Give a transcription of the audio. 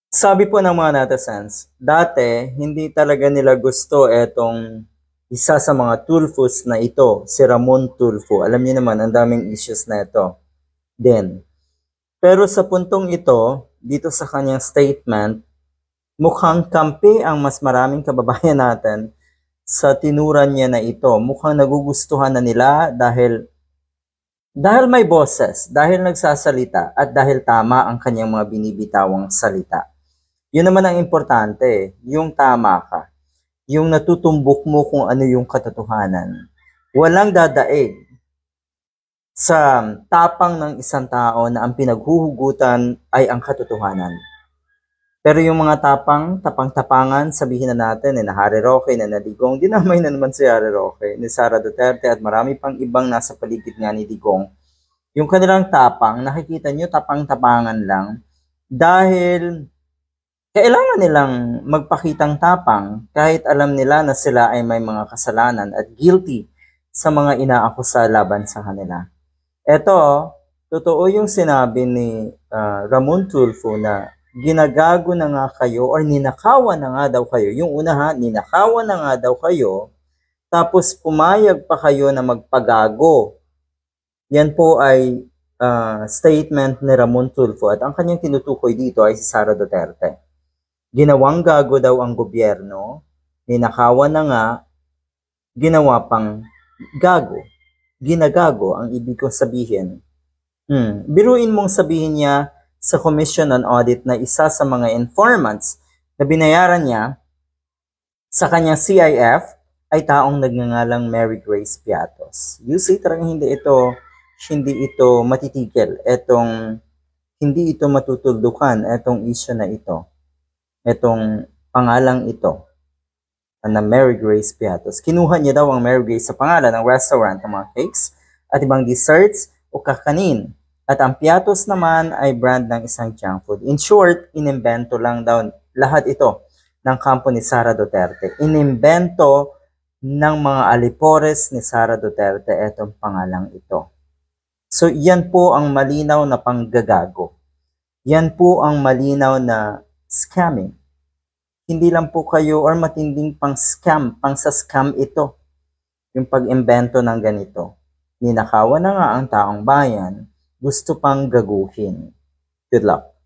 Sabi po ng mga netizens, dati hindi talaga nila gusto etong isa sa mga Tulfos na ito, si Ramon Tulfo. Alam niyo naman, ang daming issues na ito din. Pero sa puntong ito, dito sa kanyang statement, mukhang kampi ang mas maraming kababayan natin sa tinuran niya na ito. Mukhang nagugustuhan na nila dahil may boses, dahil nagsasalita, at dahil tama ang kanyang mga binibitawang salita. Yun naman ang importante, yung tama ka. Yung natutumbok mo kung ano yung katotohanan. Walang dadaig sa tapang ng isang tao na ang pinaghuhugutan ay ang katotohanan. Pero yung mga tapang-tapangan, sabihin na natin, na Harry Roque, na Digong, dinamay na naman si Harry Roque, ni Sara Duterte, at marami pang ibang nasa paligid nga ni Digong. Yung kanilang tapang, nakikita nyo, tapang-tapangan lang, dahil kailangan nilang magpakitang tapang kahit alam nila na sila ay may mga kasalanan at guilty sa mga inaakusa laban sa kanila. Ito, totoo yung sinabi ni Ramon Tulfo na ginagago na nga kayo or ninakawan na nga daw kayo. Yung una ha, ninakawan na nga daw kayo, tapos pumayag pa kayo na magpagago. Yan po ay statement ni Ramon Tulfo at ang kanyang tinutukoy dito ay si Sara Duterte. Ginawang gago daw ang gobyerno, ninakawan na nga, ginawa pang gago. Ginagago ang ibig kong sabihin. Biruin mong sabihin niya sa Commission on Audit na isa sa mga informants na binayaran niya sa kanyang CIF ay taong nagngangalang Mary Grace Piatos. You see, talagang hindi ito matitigil. Hindi ito matutuldukan, etong issue na ito. Etong pangalang ito na Mary Grace Piatos. Kinuha niya daw ang Mary Grace sa pangalan ng restaurant ng mga cakes at ibang desserts o kakanin. At ang Piatos naman ay brand ng isang junk food. In short, inimbento lang daw lahat ito ng kampo ni Sara Duterte. Inimbento ng mga alipores ni Sara Duterte itong pangalang ito. So, yan po ang malinaw na panggagago. Yan po ang malinaw na scamming. Hindi lang po kayo or matinding pang sa scam ito. Yung pag-imbento ng ganito. Ninakawan na nga ang taong bayan, gusto pang gaguhin. Good luck.